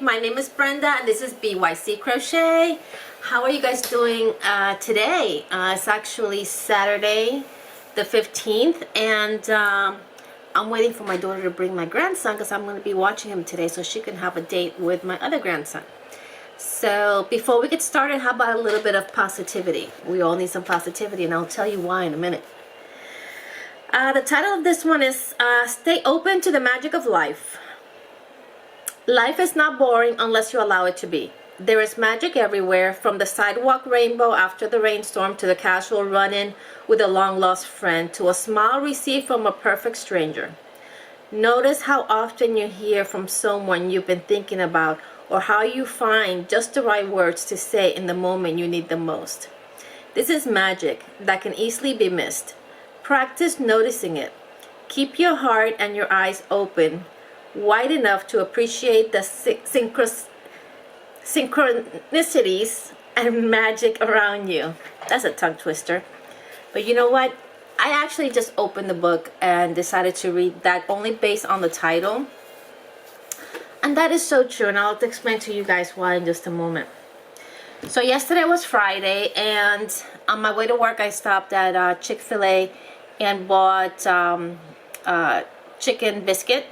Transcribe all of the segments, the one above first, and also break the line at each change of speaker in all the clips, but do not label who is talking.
My name is Brenda and this is B.Y.C. Crochet. How are you guys doing today? It's actually Saturday the 15th and I'm waiting for my daughter to bring my grandson because I'm going to be watching him today so she can have a date with my other grandson. So before we get started, how about a little bit of positivity? We all need some positivity and I'll tell you why in a minute. The title of this one is Stay Open to the Magic of Life. Life is not boring unless you allow it to be. There is magic everywhere, from the sidewalk rainbow after the rainstorm to the casual run-in with a long-lost friend to a smile received from a perfect stranger. Notice how often you hear from someone you've been thinking about, or how you find just the right words to say in the moment you need them most. This is magic that can easily be missed. Practice noticing it. Keep your heart and your eyes open wide enough to appreciate the synchronicities and magic around you. That's a tongue twister. But you know what? I actually just opened the book and decided to read that only based on the title. And that is so true, and I'll explain to you guys why in just a moment. So yesterday was Friday, and on my way to work I stopped at Chick-fil-A and bought chicken biscuit.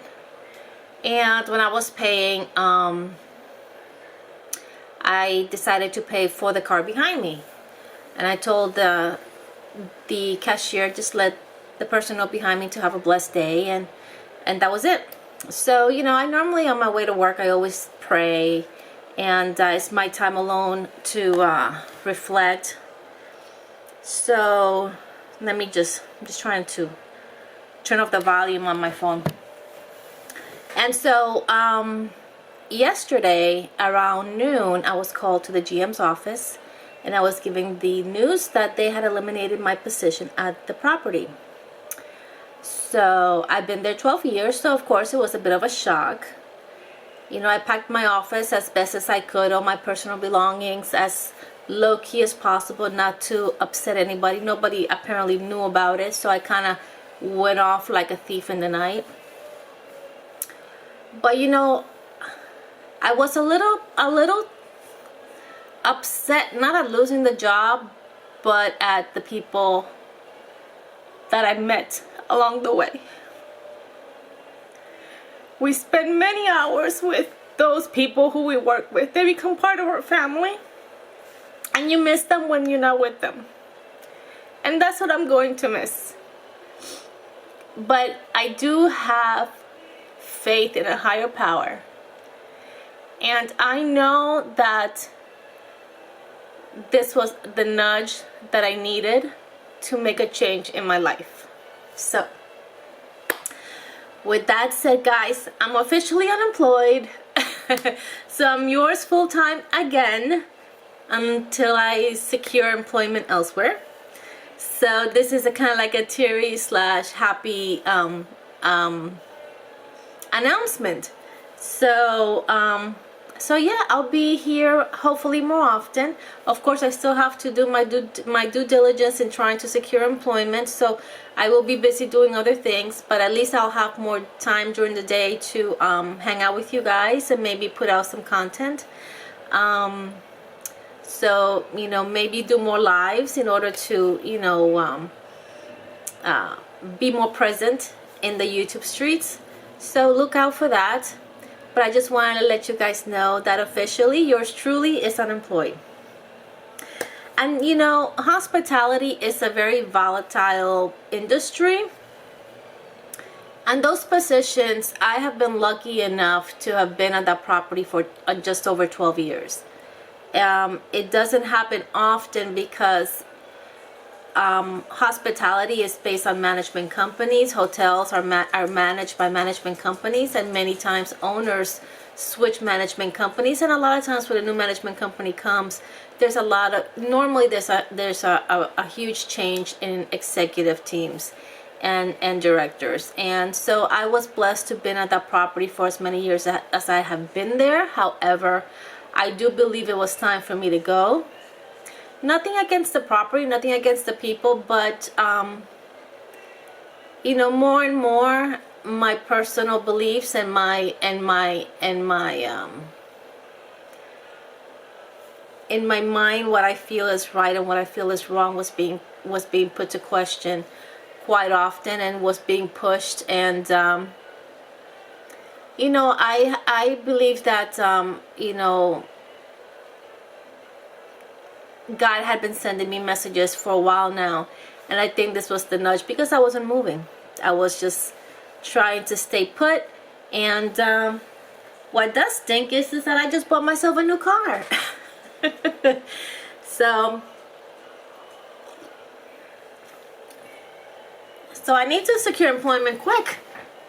And when I was paying, I decided to pay for the car behind me. And I told the cashier, just let the person know behind me to have a blessed day, and that was it. So, you know, I normally on my way to work, I always pray, and it's my time alone to reflect. So, let me I'm just trying to turn off the volume on my phone. And so yesterday around noon I was called to the GM's office and I was giving the news that they had eliminated my position at the property. So I've been there 12 years, so of course it was a bit of a shock. You know, I packed my office as best as I could, all my personal belongings as low-key as possible, not to upset anybody. Nobody apparently knew about it, so I kind of went off like a thief in the night. But you know, I was a little upset, not at losing the job, but at the people that I met along the way. We spend many hours with those people who we work with. They become part of our family, and you miss them when you're not with them. And that's what I'm going to miss. But I do have faith in a higher power, and I know that this was the nudge that I needed to make a change in my life. So with that said, guys, I'm officially unemployed. So I'm yours full-time again until I secure employment elsewhere. So this is a kind of like a teary / happy announcement. So yeah, I'll be here hopefully more often. Of course, I still have to do my due diligence in trying to secure employment, so I will be busy doing other things, but at least I'll have more time during the day to hang out with you guys and maybe put out some content. So, you know, maybe do more lives in order to, you know, be more present in the YouTube streets. So look out for that. But I just wanted to let you guys know that officially yours truly is unemployed. And you know, hospitality is a very volatile industry. And those positions, I have been lucky enough to have been at that property for just over 12 years. It doesn't happen often because hospitality is based on management companies. Hotels are managed by management companies, and many times owners switch management companies. And a lot of times when a new management company comes, there's normally there's a huge change in executive teams and directors. And so I was blessed to have been at that property for as many years as I have been there. However, I do believe it was time for me to go. Nothing against the property, nothing against the people, but you know, more and more my personal beliefs and my in my mind, what I feel is right and what I feel is wrong was being put to question quite often, and was being pushed. And you know, I believe that you know, God had been sending me messages for a while now, and I think this was the nudge, because I wasn't moving. I was just trying to stay put. And what does stink is that I just bought myself a new car. so I need to secure employment quick.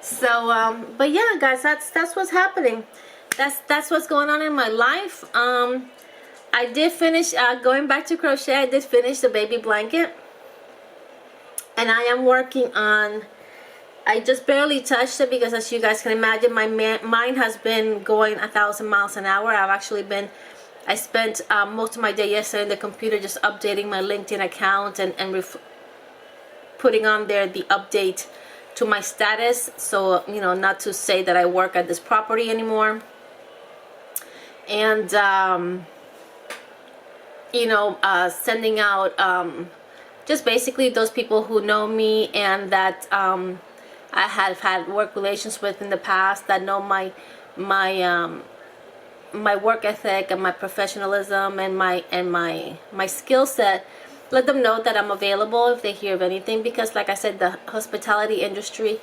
So but yeah, guys, that's what's happening. That's what's going on in my life. I did finish, going back to crochet, I did finish the baby blanket. And I am working on, I just barely touched it because, as you guys can imagine, my mind has been going 1,000 miles an hour. I spent most of my day yesterday in the computer just updating my LinkedIn account and putting on there the update to my status. So, you know, not to say that I work at this property anymore. And, you know, sending out just basically those people who know me and that I have had work relations with in the past, that know my work ethic and my professionalism and my skill set. Let them know that I'm available if they hear of anything, because like I said, the hospitality industry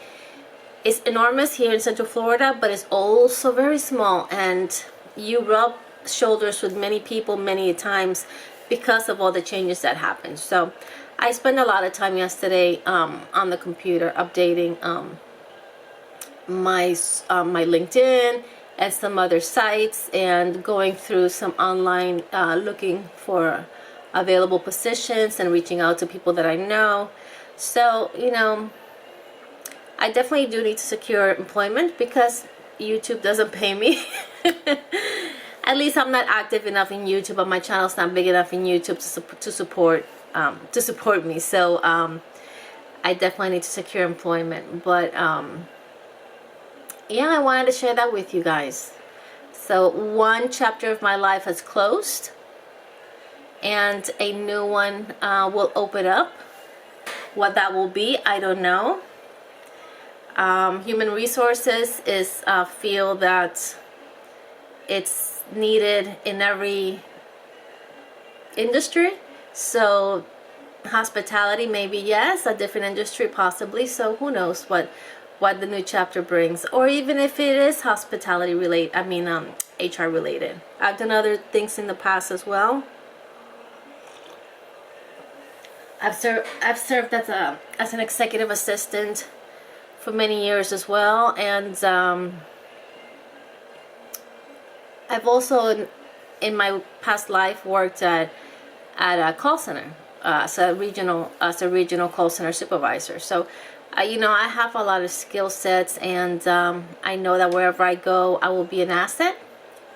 is enormous here in Central Florida, but it's also very small, and you rub shoulders with many people many times because of all the changes that happen. So I spent a lot of time yesterday on the computer updating my LinkedIn and some other sites, and going through some online looking for available positions and reaching out to people that I know. So, you know, I definitely do need to secure employment because YouTube doesn't pay me. At least I'm not active enough in YouTube, but my channel's not big enough in YouTube to support me. So I definitely need to secure employment. But yeah, I wanted to share that with you guys. So one chapter of my life has closed, and a new one will open up. What that will be, I don't know. Human resources is feel that it's needed in every industry. So hospitality, maybe yes, a different industry possibly. So who knows what the new chapter brings, or even if it is hospitality related, I mean HR related. I've done other things in the past as well. I've served as an executive assistant for many years as well, and I've also in my past life worked at a call center as a regional call center supervisor. So you know, I have a lot of skill sets, and I know that wherever I go I will be an asset.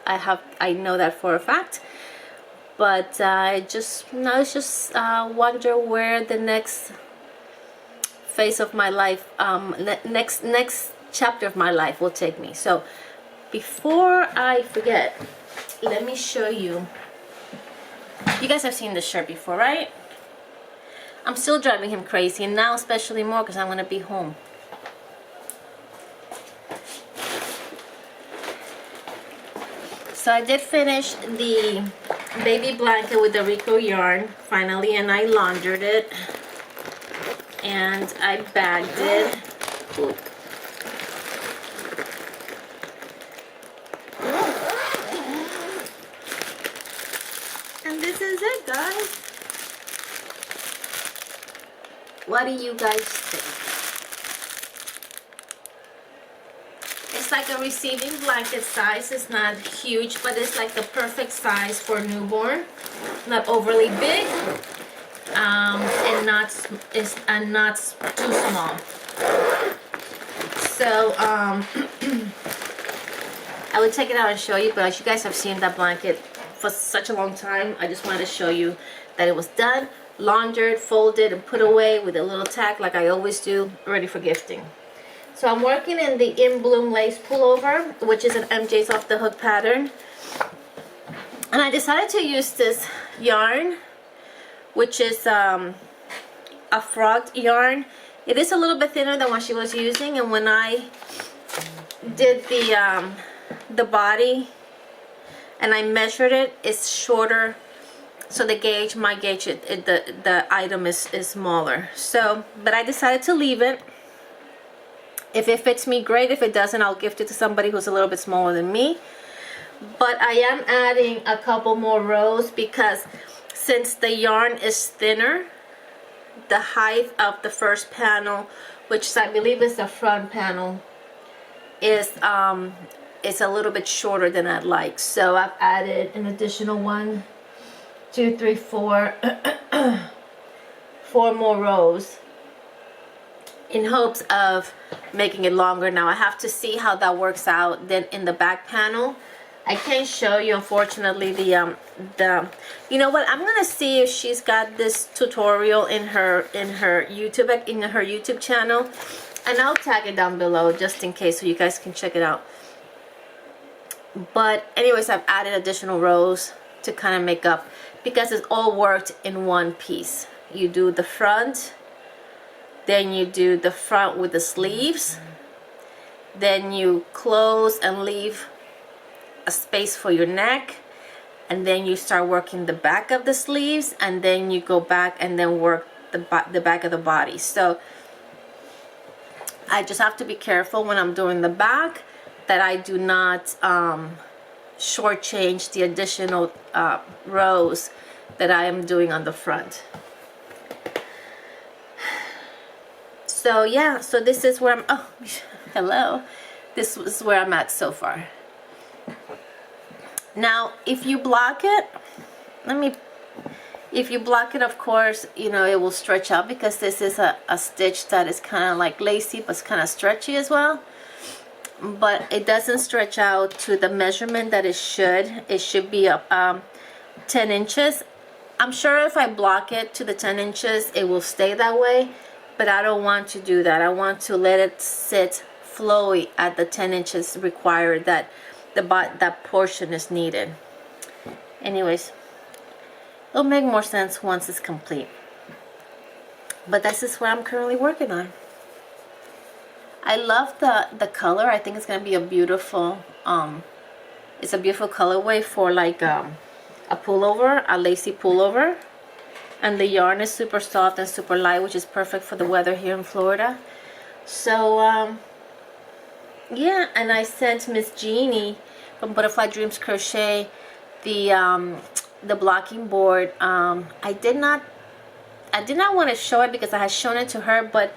I know that for a fact. But I just wonder where the next phase of my life, next chapter of my life will take me. So before I forget, let me show you. You guys have seen this shirt before, right? I'm still driving him crazy, and now especially more because I'm going to be home. So I did finish the baby blanket with the Rico yarn finally, and I laundered it and I bagged it. Oop. And this is it, guys. What do you guys think? It's like a receiving blanket size. It's not huge, but it's like the perfect size for newborn. Not overly big, and not too small. So I would take it out and show you, but as you guys have seen that blanket for such a long time, I just wanted to show you that it was done, laundered, folded, and put away with a little tag like I always do, ready for gifting. So I'm working in the In Bloom lace pullover, which is an MJ's Off the Hook pattern. And I decided to use this yarn, which is a frog yarn. It is a little bit thinner than what she was using, and when I did the body and I measured it, it's shorter. So the gauge, my gauge, the item is smaller. So, but I decided to leave it. If it fits me, great. If it doesn't, I'll gift it to somebody who's a little bit smaller than me. But I am adding a couple more rows because since the yarn is thinner, the height of the first panel, which I believe is the front panel, is a little bit shorter than I'd like. So I've added an additional 1, 2, 3, 4, 4 more rows in hopes of making it longer. Now I have to see how that works out. Then in the back panel, I can't show you, unfortunately, the you know what, I'm gonna see if she's got this tutorial in her YouTube channel, and I'll tag it down below just in case so you guys can check it out. But anyways, I've added additional rows to kind of make up, because it's all worked in one piece. You do the front, then you do the front with the sleeves, then you close and leave a space for your neck, and then you start working the back of the sleeves, and then you go back and then work the back of the body. So I just have to be careful when I'm doing the back that I do not shortchange the additional rows that I am doing on the front. So yeah, so this is where I'm, oh, hello. This is where I'm at so far. Now, if you block it, if you block it, of course, you know, it will stretch out, because this is a stitch that is kind of like lacy, but it's kind of stretchy as well. But it doesn't stretch out to the measurement that it should. It should be 10 inches. I'm sure if I block it to the 10 inches, it will stay that way, but I don't want to do that. I want to let it sit flowy at the 10 inches required that that portion is needed. Anyways, it'll make more sense once it's complete. But this is what I'm currently working on. I love the color. I think it's gonna be a beautiful it's a beautiful colorway for like a pullover, a lacy pullover. And the yarn is super soft and super light, which is perfect for the weather here in Florida. So yeah, and I sent Miss Jeannie from Butterfly Dreams Crochet the blocking board. I did not want to show it because I had shown it to her, but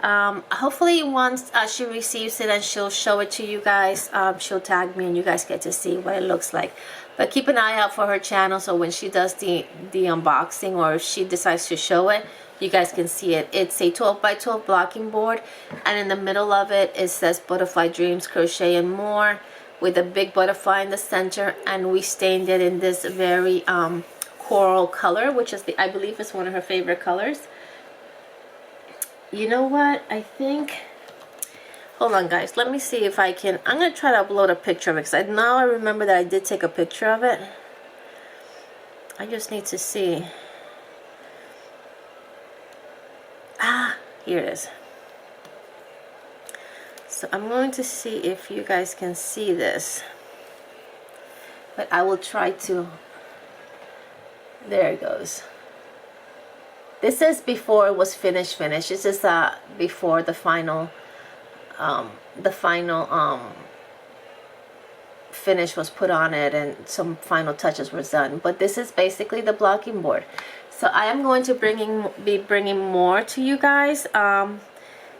hopefully once she receives it and she'll show it to you guys, she'll tag me and you guys get to see what it looks like. But keep an eye out for her channel, so when she does the unboxing, or if she decides to show it, you guys can see it. It's a 12 by 12 blocking board, and in the middle of it, it says Butterfly Dreams Crochet and More, with a big butterfly in the center, and we stained it in this very coral color, which is I believe is one of her favorite colors. You know what, I think, hold on guys, let me see if I can, I'm going to try to upload a picture of it, because now I remember that I did take a picture of it. I just need to see. Here it is. So I'm going to see if you guys can see this, but I will try to, there it goes. This is before it was finished. This is before the final finish was put on it and some final touches were done. But this is basically the blocking board. So I am going to be bringing more to you guys.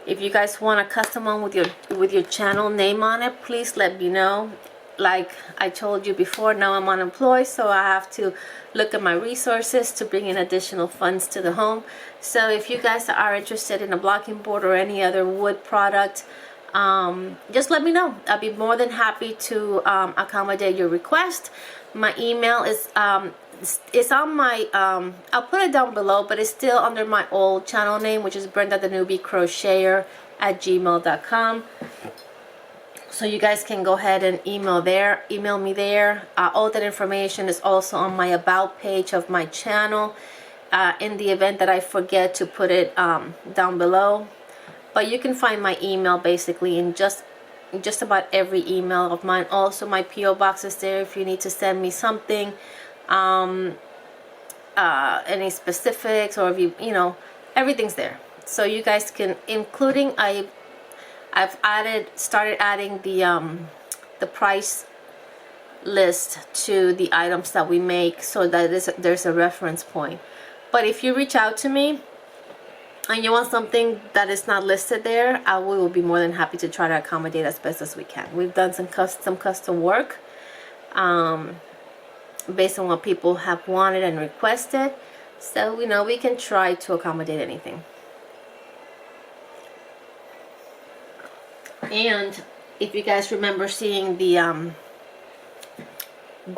If you guys want a custom one with your channel name on it, please let me know. Like I told you before, now I'm unemployed, so I have to look at my resources to bring in additional funds to the home. So if you guys are interested in a blocking board or any other wood product, just let me know. I'll be more than happy to accommodate your request. My email is it's on my I'll put it down below, but it's still under my old channel name, which is Brenda the Newbie Crocheter at gmail.com. So you guys can go ahead and email me there. All that information is also on my about page of my channel, in the event that I forget to put it down below. But you can find my email basically in just about every email of mine. Also, my P.O. box is there if you need to send me something, any specifics, or if you know, everything's there. So you guys can, including I've started adding the price list to the items that we make, so that there's a reference point. But if you reach out to me and you want something that is not listed there, we will be more than happy to try to accommodate as best as we can. We've done some custom work based on what people have wanted and requested, so we can try to accommodate anything. And if you guys remember seeing the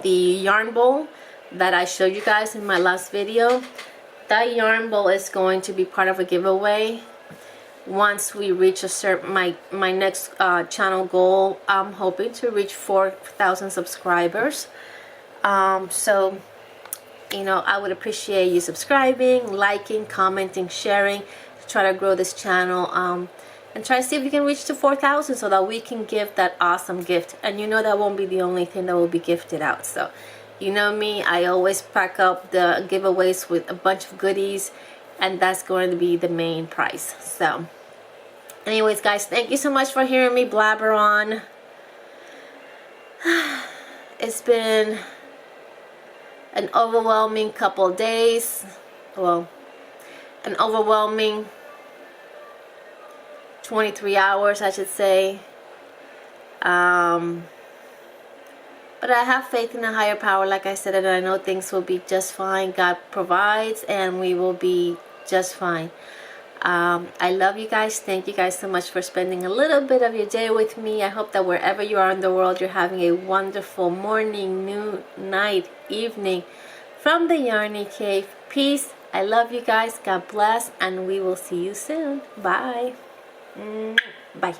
yarn bowl that I showed you guys in my last video, that yarn bowl is going to be part of a giveaway once we reach a certain my next channel goal. I'm hoping to reach 4,000 subscribers. So I would appreciate you subscribing, liking, commenting, sharing to try to grow this channel, and try to see if we can reach to 4,000 so that we can give that awesome gift. And that won't be the only thing that will be gifted out. So me, I always pack up the giveaways with a bunch of goodies, and that's going to be the main prize. So anyways, guys, thank you so much for hearing me blabber on. It's been an overwhelming couple of days. Well, an overwhelming 23 hours, I should say. But I have faith in a higher power, like I said, and I know things will be just fine. God provides, and we will be just fine. I love you guys. Thank you guys so much for spending a little bit of your day with me. I hope that wherever you are in the world, you're having a wonderful morning, noon, night, evening from the Yarny Cave. Peace. I love you guys. God bless, and we will see you soon. Bye. Bye.